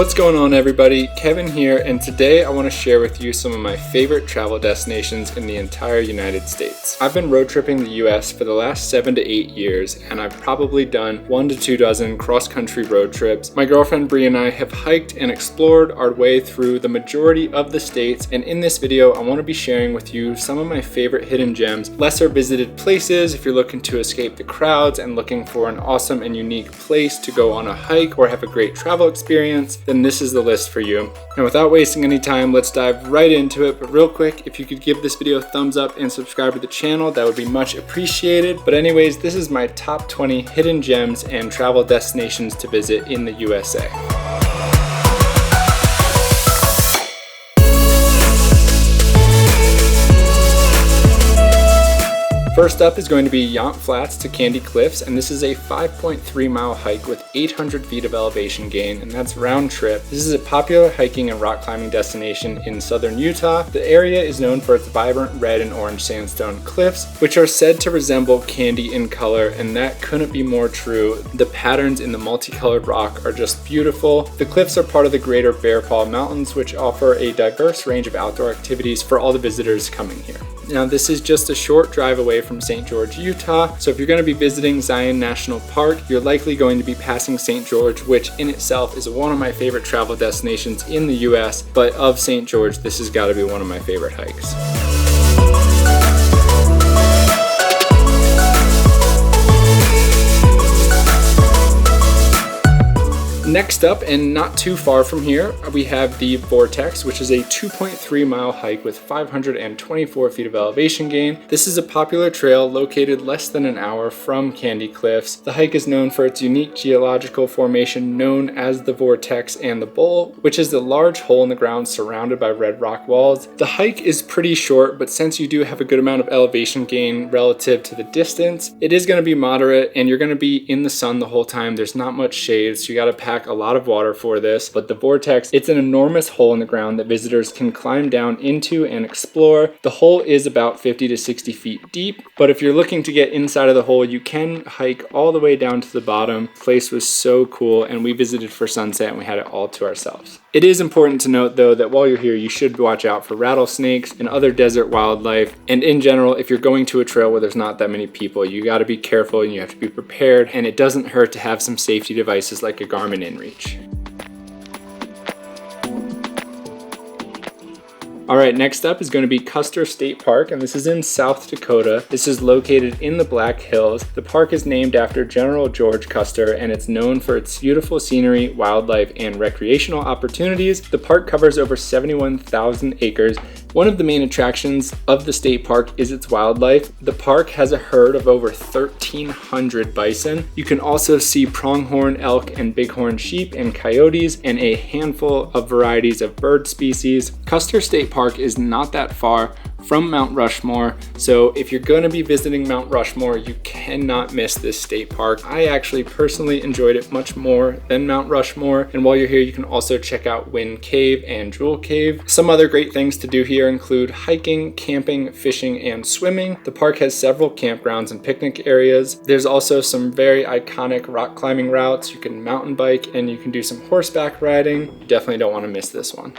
What's going on, everybody? Kevin here, and today I want to share with you some of my favorite travel destinations in the entire United States. I've been road tripping the US for the last 7 to 8 years, and I've probably done 1 to 2 dozen cross-country road trips. My girlfriend Brianna and I have hiked and explored our way through the majority of the states, and in this video I want to be sharing with you some of my favorite hidden gems, lesser visited places if you're looking to escape the crowds and looking for an awesome and unique place to go on a hike or have a great travel experience. Then this is the list for you. And without wasting any time, let's dive right into it. But real quick, if you could give this video a thumbs up and subscribe to the channel, that would be much appreciated. But anyways, this is my top 20 hidden gems and travel destinations to visit in the USA. First up is going to be Yant Flats to Candy Cliffs, and this is a 5.3 mile hike with 800 feet of elevation gain, and that's round trip. This is a popular hiking and rock climbing destination in southern Utah. The area is known for its vibrant red and orange sandstone cliffs, which are said to resemble candy in color, and that couldn't be more true. The patterns in the multicolored rock are just beautiful. The cliffs are part of the Greater Bear Paw Mountains, which offer a diverse range of outdoor activities for all the visitors coming here. Now, this is just a short drive away from St. George, Utah, so if you're going to be visiting Zion National Park, you're likely going to be passing St. George, which in itself is one of my favorite travel destinations in the US, but of St. George, this has got to be one of my favorite hikes. Next up, and not too far from here, we have the Vortex, which is a 2.3 mile hike with 524 feet of elevation gain. This is a popular trail located less than an hour from Candy Cliffs. The hike is known for its unique geological formation known as the Vortex and the Bowl, which is the large hole in the ground surrounded by red rock walls. The hike is pretty short, but since you do have a good amount of elevation gain relative to the distance, it is going to be moderate, and you're going to be in the sun the whole time. There's not much shade, so you got to pack a lot of water for this. But the Vortex, it's an enormous hole in the ground that visitors can climb down into and explore. The hole is about 50 to 60 feet deep, but if you're looking to get inside of the hole, you can hike all the way down to the bottom. The place was so cool, and we visited for sunset and we had it all to ourselves. It is important to note though that while you're here, you should watch out for rattlesnakes and other desert wildlife, and in general, if you're going to a trail where there's not that many people, you got to be careful and you have to be prepared, and it doesn't hurt to have some safety devices like a Garmin InReach. Alright, next up is going to be Custer State Park, and this is in South Dakota. This is located in the Black Hills. The park is named after General George Custer, and it's known for its beautiful scenery, wildlife, and recreational opportunities. The park covers over 71,000 acres. One of the main attractions of the state park is its wildlife. The park has a herd of over 1,300 bison. You can also see pronghorn elk and bighorn sheep and coyotes, and a handful of varieties of bird species. Custer State Park is not that far from Mount Rushmore, so if you're going to be visiting Mount Rushmore, you cannot miss this state park. I actually personally enjoyed it much more than Mount Rushmore, and while you're here, you can also check out Wind Cave and Jewel Cave. Some other great things to do here include hiking, camping, fishing, and swimming. The park has several campgrounds and picnic areas. There's also some very iconic rock climbing routes. You can mountain bike and you can do some horseback riding. You definitely don't want to miss this one.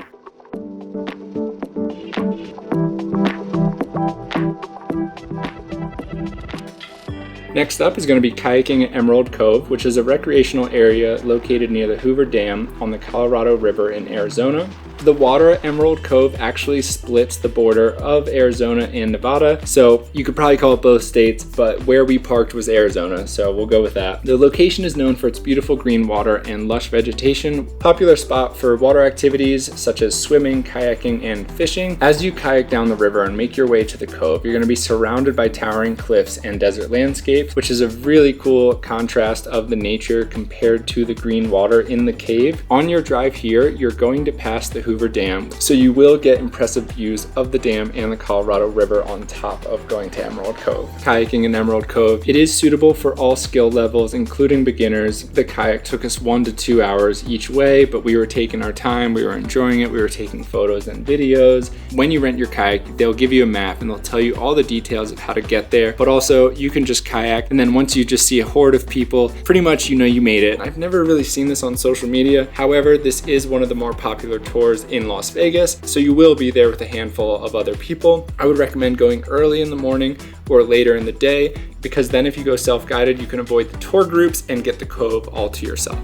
Next up is going to be kayaking at Emerald Cove, which is a recreational area located near the Hoover Dam on the Colorado River in Arizona. The water at Emerald Cove actually splits the border of Arizona and Nevada, so you could probably call it both states, but where we parked was Arizona, so we'll go with that. The location is known for its beautiful green water and lush vegetation, popular spot for water activities such as swimming, kayaking, and fishing. As you kayak down the river and make your way to the cove, you're going to be surrounded by towering cliffs and desert landscapes, which is a really cool contrast of the nature compared to the green water in the cave. On your drive here, you're going to pass the Hoover Hoover Dam, so you will get impressive views of the dam and the Colorado River on top of going to Emerald Cove. Kayaking in Emerald Cove, it is suitable for all skill levels, including beginners. The kayak took us 1 to 2 hours each way, but we were taking our time, we were enjoying it, we were taking photos and videos. When you rent your kayak, they'll give you a map and they'll tell you all the details of how to get there, but also you can just kayak, and then once you just see a horde of people, pretty much you know you made it. I've never really seen this on social media. However, this is one of the more popular tours in Las Vegas, so you will be there with a handful of other people. I would recommend going early in the morning or later in the day, because then if you go self-guided, you can avoid the tour groups and get the cove all to yourself.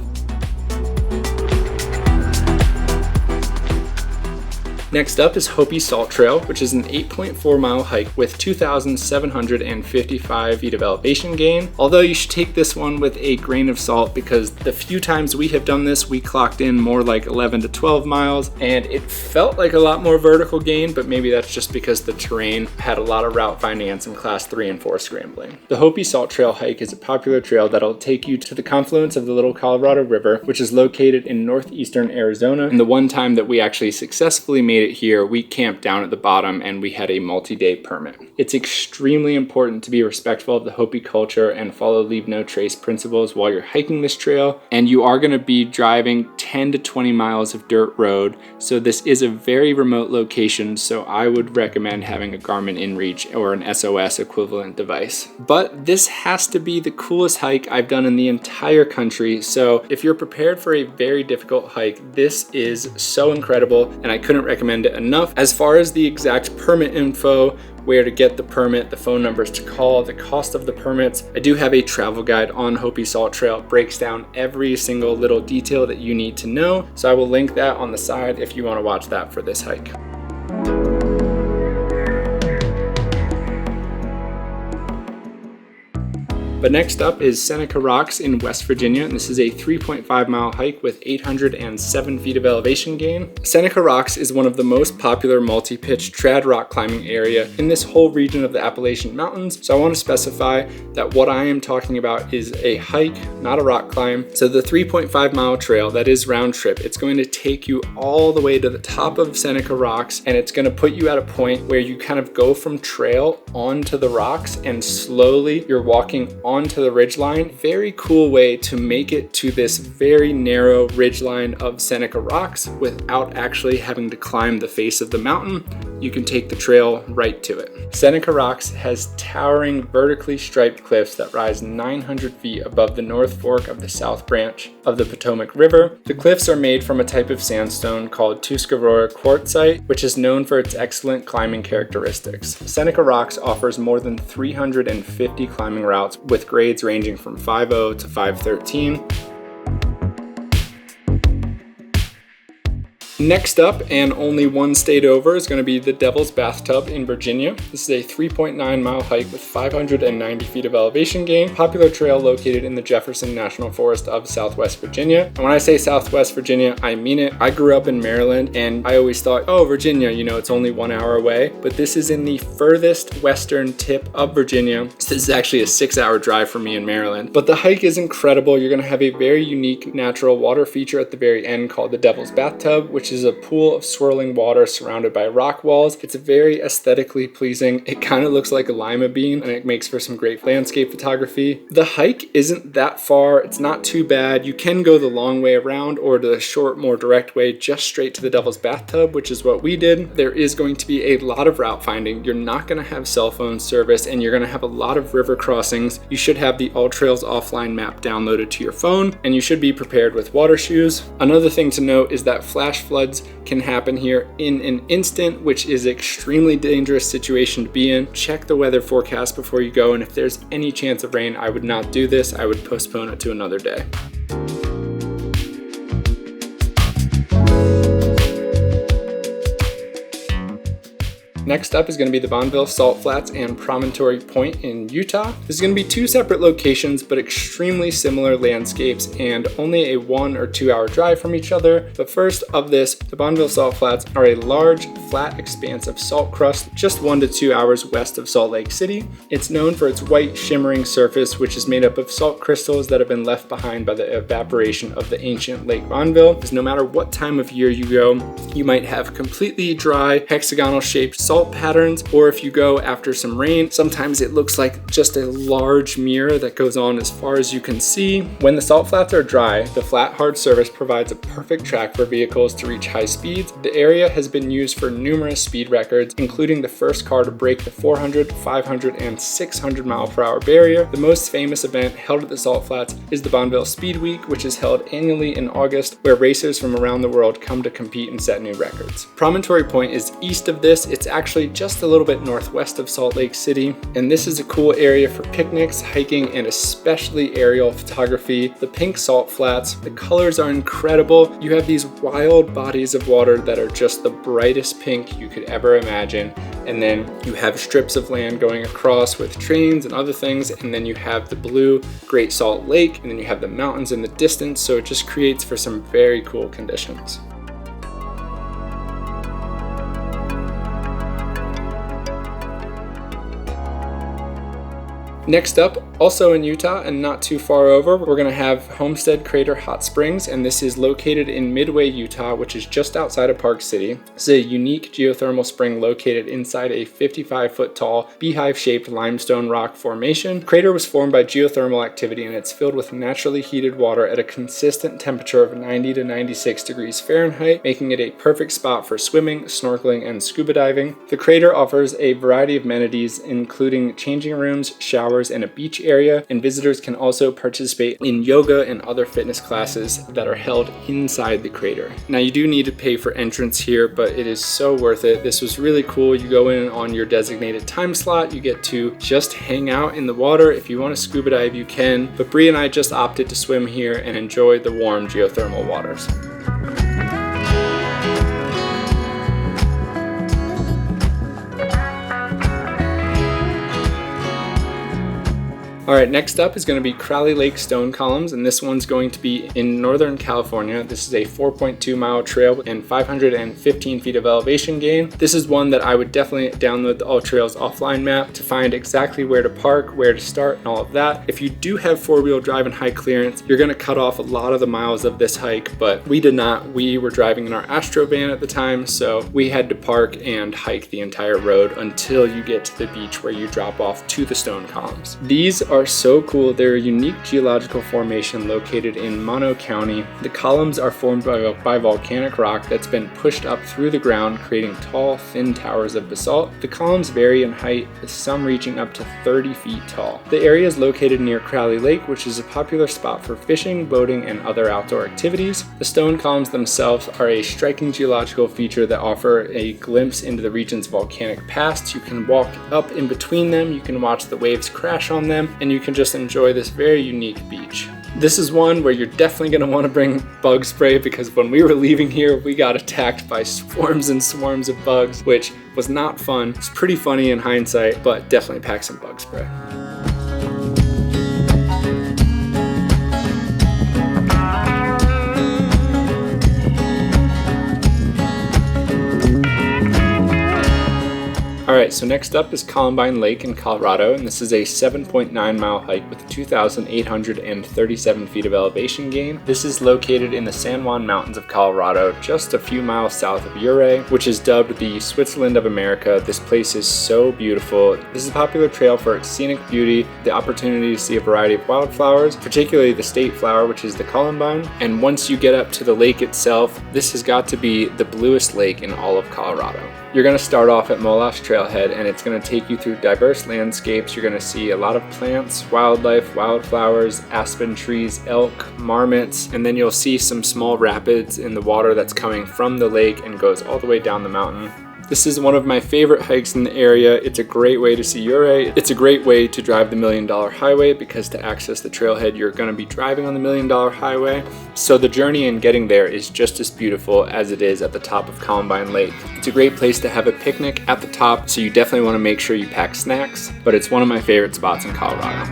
Next up is Hopi Salt Trail, which is an 8.4 mile hike with 2,755 feet of elevation gain. Although you should take this one with a grain of salt, because the few times we have done this, we clocked in more like 11 to 12 miles, and it felt like a lot more vertical gain, but maybe that's just because the terrain had a lot of route finding and some class 3 and 4 scrambling. The Hopi Salt Trail hike is a popular trail that'll take you to the confluence of the Little Colorado River, which is located in northeastern Arizona. And the one time that we actually successfully made it here, we camped down at the bottom and we had a multi-day permit. It's extremely important to be respectful of the Hopi culture and follow leave no trace principles while you're hiking this trail, and you are going to be driving 10 to 20 miles of dirt road, so this is a very remote location, so I would recommend having a Garmin InReach or an SOS equivalent device. But this has to be the coolest hike I've done in the entire country, so if you're prepared for a very difficult hike, this is so incredible and I couldn't recommend it enough. As far as the exact permit info, where to get the permit, the phone numbers to call, the cost of the permits, I do have a travel guide on Hopi Salt Trail. It breaks down every single little detail that you need to know, so I will link that on the side if you want to watch that for this hike. But next up is Seneca Rocks in West Virginia, and this is a 3.5 mile hike with 807 feet of elevation gain. Seneca Rocks is one of the most popular multi-pitch trad rock climbing area in this whole region of the Appalachian Mountains, so I want to specify that what I am talking about is a hike, not a rock climb. So the 3.5 mile trail, that is round trip, it's going to take you all the way to the top of Seneca Rocks, and it's going to put you at a point where you kind of go from trail onto the rocks, and slowly you're walking onto the ridgeline. Very cool way to make it to this very narrow ridgeline of Seneca Rocks without actually having to climb the face of the mountain. You can take the trail right to it. Seneca Rocks has towering vertically striped cliffs that rise 900 feet above the North Fork of the South Branch of the Potomac River. The cliffs are made from a type of sandstone called Tuscarora quartzite, which is known for its excellent climbing characteristics. Seneca Rocks offers more than 350 climbing routes with grades ranging from 5.0 to 5.13. Next up, and only one state over, is going to be the Devil's Bathtub in Virginia. This is a 3.9 mile hike with 590 feet of elevation gain. Popular trail located in the Jefferson National Forest of Southwest Virginia. And when I say Southwest Virginia, I mean it. I grew up in Maryland and I always thought, oh, Virginia, you know, it's only 1 hour away. But this is in the furthest western tip of Virginia. This is actually a 6-hour drive for me in Maryland. But the hike is incredible. You're going to have a very unique natural water feature at the very end called the Devil's Bathtub, which is a pool of swirling water surrounded by rock walls. It's very aesthetically pleasing. It kind of looks like a lima bean, and it makes for some great landscape photography. The hike isn't that far. It's not too bad. You can go the long way around or the short, more direct way, just straight to the Devil's Bathtub, which is what we did. There is going to be a lot of route finding. You're not going to have cell phone service, and you're going to have a lot of river crossings. You should have the All Trails offline map downloaded to your phone, and you should be prepared with water shoes. Another thing to note is that flash floods can happen here in an instant, which is an extremely dangerous situation to be in. Check the weather forecast before you go, and if there's any chance of rain, I would not do this. I would postpone it to another day. Next up is going to be the Bonneville Salt Flats and Promontory Point in Utah. This is going to be two separate locations, but extremely similar landscapes and only a 1 or 2 hour drive from each other. But first of this, the Bonneville Salt Flats are a large, flat expanse of salt crust just 1 to 2 hours west of Salt Lake City. It's known for its white, shimmering surface, which is made up of salt crystals that have been left behind by the evaporation of the ancient Lake Bonneville. Because no matter what time of year you go, you might have completely dry, hexagonal shaped salt patterns, or if you go after some rain, sometimes it looks like just a large mirror that goes on as far as you can see. When the salt flats are dry, the flat hard surface provides a perfect track for vehicles to reach high speeds. The area has been used for numerous speed records, including the first car to break the 400, 500, and 600 mile per hour barrier. The most famous event held at the Salt Flats is the Bonneville Speed Week, which is held annually in August, where racers from around the world come to compete and set new records. Promontory Point is east of this. It's actually just a little bit northwest of Salt Lake City, and this is a cool area for picnics, hiking, and especially aerial photography. The pink salt flats, the colors are incredible. You have these wild bodies of water that are just the brightest pink you could ever imagine, and then you have strips of land going across with trains and other things, and then you have the blue Great Salt Lake, and then you have the mountains in the distance, so it just creates for some very cool conditions. Next up, also in Utah and not too far over, we're going to have Homestead Crater Hot Springs, and this is located in Midway, Utah, which is just outside of Park City. This is a unique geothermal spring located inside a 55-foot tall, beehive-shaped limestone rock formation. The crater was formed by geothermal activity, and it's filled with naturally heated water at a consistent temperature of 90 to 96 degrees Fahrenheit, making it a perfect spot for swimming, snorkeling, and scuba diving. The crater offers a variety of amenities, including changing rooms, showers, and a beach area, and visitors can also participate in yoga and other fitness classes that are held inside the crater. Now, you do need to pay for entrance here, but it is so worth it. This was really cool. You go in on your designated time slot, you get to just hang out in the water. If you want to scuba dive, you can, but Bree and I just opted to swim here and enjoy the warm geothermal waters. All right, next up is going to be Crowley Lake Stone Columns, and this one's going to be in Northern California. This is a 4.2 mile trail and 515 feet of elevation gain. This is one that I would definitely download the All Trails offline map to find exactly where to park, where to start, and all of that. If you do have four-wheel drive and high clearance, you're going to cut off a lot of the miles of this hike, but we did not. We were driving in our Astro van at the time, so we had to park and hike the entire road until you get to the beach where you drop off to the stone columns. These are so cool. They're a unique geological formation located in Mono County. The columns are formed by volcanic rock that's been pushed up through the ground, creating tall, thin towers of basalt. The columns vary in height, with some reaching up to 30 feet tall. The area is located near Crowley Lake, which is a popular spot for fishing, boating, and other outdoor activities. The stone columns themselves are a striking geological feature that offer a glimpse into the region's volcanic past. You can walk up in between them, you can watch the waves crash on them, and you can just enjoy this very unique beach. This is one where you're definitely going to want to bring bug spray, because when we were leaving here, we got attacked by swarms and swarms of bugs, which was not fun. It's pretty funny in hindsight, but definitely pack some bug spray. Alright, so next up is Columbine Lake in Colorado, and this is a 7.9 mile hike with 2,837 feet of elevation gain. This is located in the San Juan Mountains of Colorado, just a few miles south of Ouray, which is dubbed the Switzerland of America. This place is so beautiful. This is a popular trail for its scenic beauty, the opportunity to see a variety of wildflowers, particularly the state flower, which is the Columbine. And once you get up to the lake itself, this has got to be the bluest lake in all of Colorado. You're going to start off at Moab's Trailhead, and it's going to take you through diverse landscapes. You're going to see a lot of plants, wildlife, wildflowers, aspen trees, elk, marmots, and then you'll see some small rapids in the water that's coming from the lake and goes all the way down the mountain. This is one of my favorite hikes in the area. It's a great way to see Ouray. It's a great way to drive the $1 Million Highway because to access the trailhead, you're going to be driving on the $1 Million Highway. So the journey in getting there is just as beautiful as it is at the top of Columbine Lake. It's a great place to have a picnic at the top, so you definitely want to make sure you pack snacks, but it's one of my favorite spots in Colorado.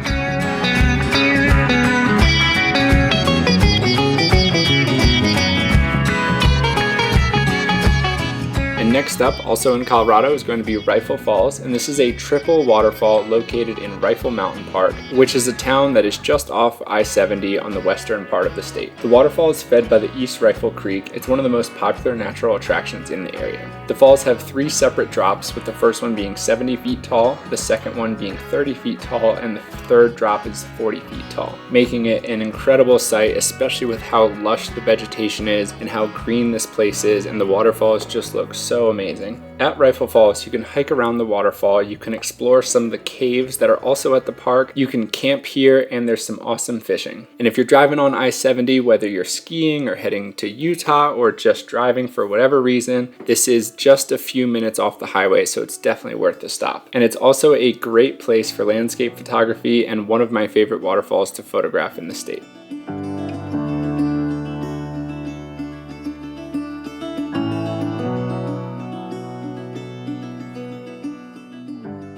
Next up, also in Colorado, is going to be Rifle Falls, and this is a triple waterfall located in Rifle Mountain Park, which is a town that is just off I-70 on the western part of the state. The waterfall is fed by the East Rifle Creek. It's one of the most popular natural attractions in the area. The falls have 3 separate drops, with the first one being 70 feet tall, the second one being 30 feet tall, and the third drop is 40 feet tall, making it an incredible sight, especially with how lush the vegetation is and how green this place is, and the waterfalls just look so amazing. At Rifle Falls, you can hike around the waterfall, you can explore some of the caves that are also at the park, you can camp here, and there's some awesome fishing. And if you're driving on I-70, whether you're skiing or heading to Utah or just driving for whatever reason, this is just a few minutes off the highway, so it's definitely worth the stop. And it's also a great place for landscape photography and one of my favorite waterfalls to photograph in the state.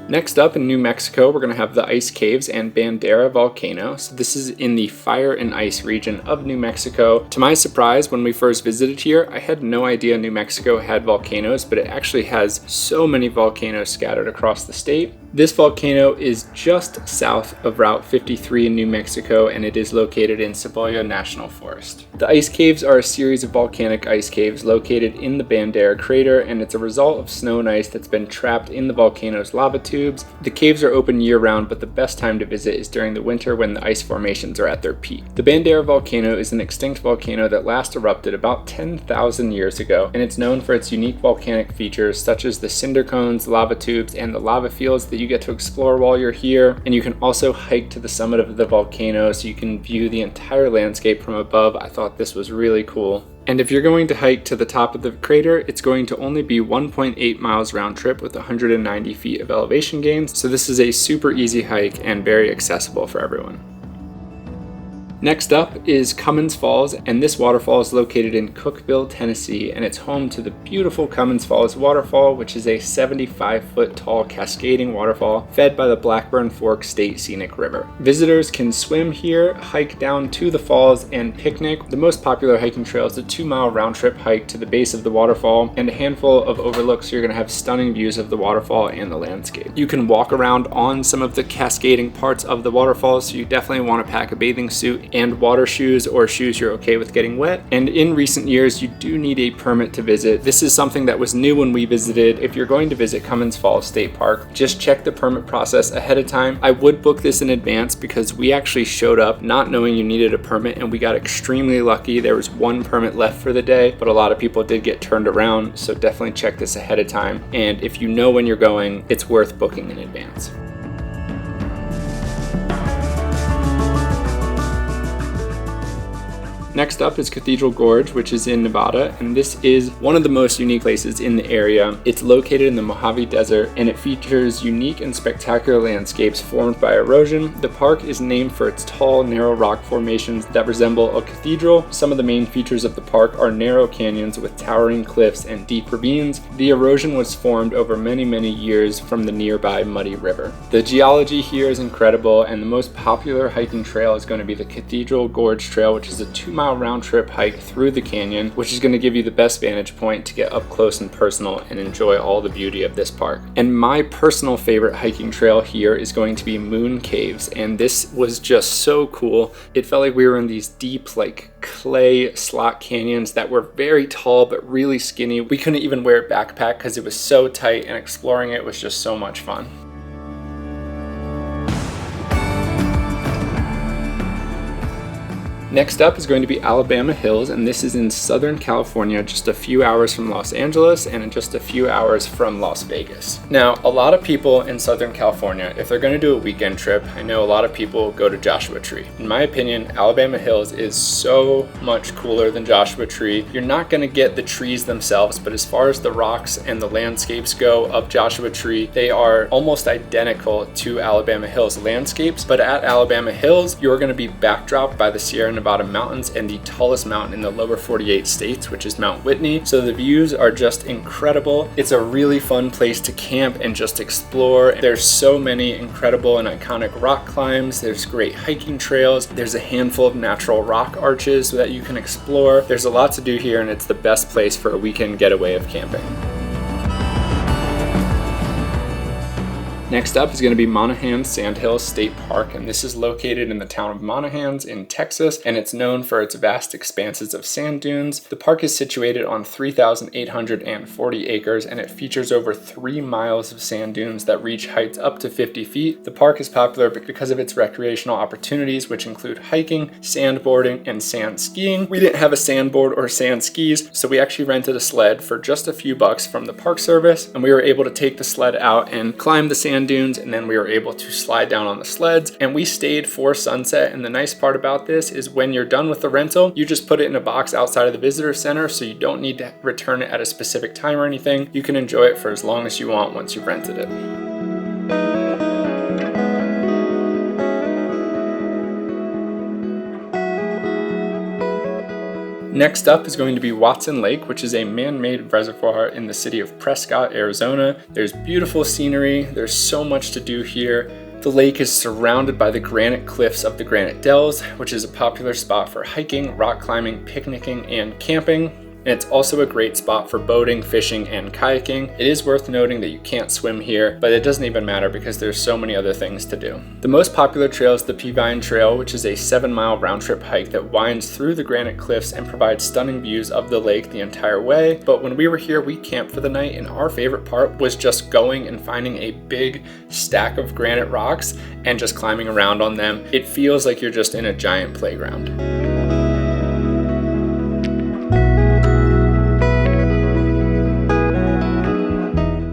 Next up in New Mexico, we're going to have the Ice Caves and Bandera Volcano. So this is in the fire and ice region of New Mexico. To my surprise, when we first visited here, I had no idea New Mexico had volcanoes, but it actually has so many volcanoes scattered across the state. This volcano is just south of Route 53 in New Mexico, and it is located in Cebolla National Forest. The ice caves are a series of volcanic ice caves located in the Bandera crater, and it's a result of snow and ice that's been trapped in the volcano's lava tubes. The caves are open year-round, but the best time to visit is during the winter when the ice formations are at their peak. The Bandera volcano is an extinct volcano that last erupted about 10,000 years ago, and it's known for its unique volcanic features such as the cinder cones, lava tubes, and the lava fields that you get to explore while you're here. And you can also hike to the summit of the volcano so you can view the entire landscape from above. I thought this was really cool. And if you're going to hike to the top of the crater, it's going to only be 1.8 miles round trip with 190 feet of elevation gains. So this is a super easy hike and very accessible for everyone. Next up is Cummins Falls, and this waterfall is located in Cookeville, Tennessee, and it's home to the beautiful Cummins Falls waterfall, which is a 75-foot tall cascading waterfall fed by the Blackburn Fork State Scenic River. Visitors can swim here, hike down to the falls, and picnic. The most popular hiking trail is a 2-mile round-trip hike to the base of the waterfall and a handful of overlooks, so you're going to have stunning views of the waterfall and the landscape. You can walk around on some of the cascading parts of the waterfall, so you definitely want to pack a bathing suit and water shoes or shoes you're okay with getting wet. And in recent years, you do need a permit to visit. This is something that was new when we visited. If you're going to visit Cummins Falls State Park, just check the permit process ahead of time. I would book this in advance because we actually showed up not knowing you needed a permit, and we got extremely lucky. There was 1 permit left for the day, but a lot of people did get turned around, so definitely check this ahead of time. And if you know when you're going, it's worth booking in advance. Next up is Cathedral Gorge, which is in Nevada, and this is one of the most unique places in the area. It's located in the Mojave Desert, and it features unique and spectacular landscapes formed by erosion. The park is named for its tall, narrow rock formations that resemble a cathedral. Some of the main features of the park are narrow canyons with towering cliffs and deep ravines. The erosion was formed over many, many years from the nearby Muddy River. The geology here is incredible, and the most popular hiking trail is going to be the Cathedral Gorge Trail, which is a 2-mile round trip hike through the canyon, which is going to give you the best vantage point to get up close and personal and enjoy all the beauty of this park. And my personal favorite hiking trail here is going to be Moon Caves, and this was just so cool. It felt like we were in these deep, like clay slot canyons that were very tall but really skinny. We couldn't even wear a backpack because it was so tight, and exploring it was just so much fun. Next up is going to be Alabama Hills, and this is in Southern California, just a few hours from Los Angeles and in just a few hours from Las Vegas. Now, a lot of people in Southern California, if they're going to do a weekend trip, I know a lot of people go to Joshua Tree. In my opinion, Alabama Hills is so much cooler than Joshua Tree. You're not going to get the trees themselves, but as far as the rocks and the landscapes go of Joshua Tree, they are almost identical to Alabama Hills landscapes. But at Alabama Hills, you're going to be backdropped by the Sierra Nevada mountains and the tallest mountain in the lower 48 states, which is Mount Whitney. So the views are just incredible. It's a really fun place to camp and just explore. There's so many incredible and iconic rock climbs. There's great hiking trails. There's a handful of natural rock arches that you can explore. There's a lot to do here, and it's the best place for a weekend getaway of camping. Next up is going to be Monahans Sandhills State Park, and this is located in the town of Monahans in Texas, and it's known for its vast expanses of sand dunes. The park is situated on 3,840 acres, and it features over 3 miles of sand dunes that reach heights up to 50 feet. The park is popular because of its recreational opportunities, which include hiking, sandboarding, and sand skiing. We didn't have a sandboard or sand skis, so we actually rented a sled for just a few bucks from the Park Service, and we were able to take the sled out and climb the sand dunes, and then we were able to slide down on the sleds, and we stayed for sunset. And the nice part about this is when you're done with the rental, you just put it in a box outside of the visitor center, so you don't need to return it at a specific time or anything. You can enjoy it for as long as you want once you've rented it. Next up is going to be Watson Lake, which is a man-made reservoir in the city of Prescott, Arizona. There's beautiful scenery. There's so much to do here. The lake is surrounded by the granite cliffs of the Granite Dells, which is a popular spot for hiking, rock climbing, picnicking, and camping. And it's also a great spot for boating, fishing, and kayaking. It is worth noting that you can't swim here, but it doesn't even matter because there's so many other things to do. The most popular trail is the Peavine Trail, which is a 7-mile round-trip hike that winds through the granite cliffs and provides stunning views of the lake the entire way. But when we were here, we camped for the night, and our favorite part was just going and finding a big stack of granite rocks and just climbing around on them. It feels like you're just in a giant playground.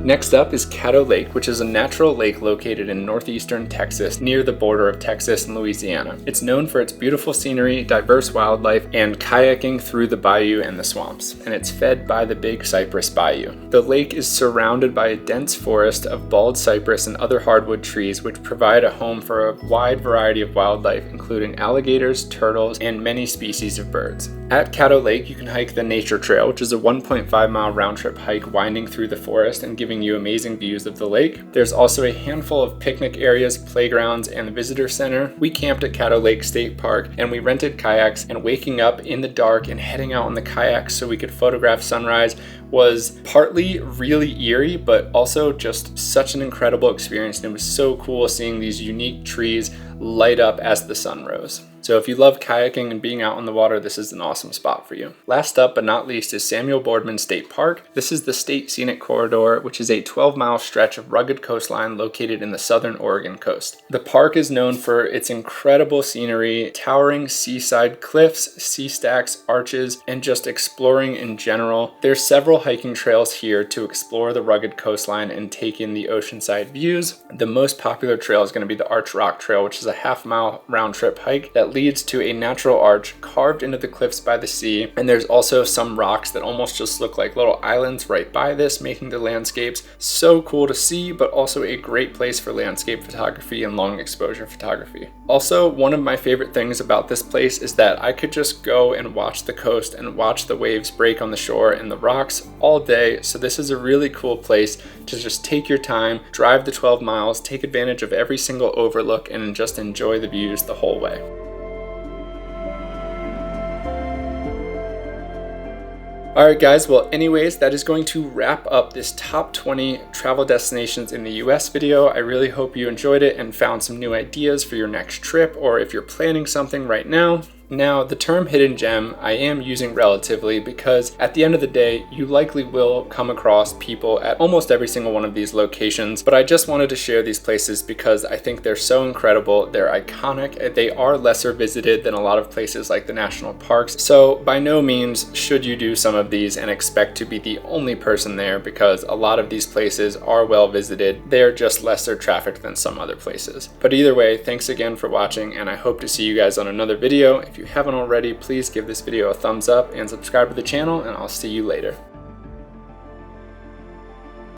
Next up is Caddo Lake, which is a natural lake located in northeastern Texas near the border of Texas and Louisiana. It's known for its beautiful scenery, diverse wildlife, and kayaking through the bayou and the swamps, and it's fed by the Big Cypress Bayou. The lake is surrounded by a dense forest of bald cypress and other hardwood trees, which provide a home for a wide variety of wildlife, including alligators, turtles, and many species of birds. At Caddo Lake, you can hike the Nature Trail, which is a 1.5-mile round-trip hike winding through the forest and giving you amazing views of the lake. There's also a handful of picnic areas, playgrounds, and the visitor center. We camped at Caddo Lake State Park, and we rented kayaks, and waking up in the dark and heading out on the kayaks so we could photograph sunrise was partly really eerie, but also just such an incredible experience. And it was so cool seeing these unique trees light up as the sun rose. So if you love kayaking and being out on the water, this is an awesome spot for you. Last up but not least is Samuel Boardman State Park. This is the State Scenic Corridor, which is a 12-mile stretch of rugged coastline located in the southern Oregon coast. The park is known for its incredible scenery, towering seaside cliffs, sea stacks, arches, and just exploring in general. There's several hiking trails here to explore the rugged coastline and take in the oceanside views. The most popular trail is going to be the Arch Rock Trail, which is a half-mile round-trip hike that leads to a natural arch carved into the cliffs by the sea, and there's also some rocks that almost just look like little islands right by this, making the landscapes so cool to see, but also a great place for landscape photography and long exposure photography. Also, one of my favorite things about this place is that I could just go and watch the coast and watch the waves break on the shore and the rocks all day. So this is a really cool place to just take your time, drive the 12 miles, take advantage of every single overlook, and just enjoy the views the whole way. Alright guys, well anyways, that is going to wrap up this top 20 travel destinations in the US video. I really hope you enjoyed it and found some new ideas for your next trip, or if you're planning something right now. Now, the term hidden gem I am using relatively because at the end of the day, you likely will come across people at almost every single one of these locations, but I just wanted to share these places because I think they're so incredible, they're iconic, they are lesser visited than a lot of places like the national parks, so by no means should you do some of these and expect to be the only person there because a lot of these places are well visited, they're just lesser trafficked than some other places. But either way, thanks again for watching and I hope to see you guys on another video. If you haven't already, please give this video a thumbs up and subscribe to the channel, and I'll see you later.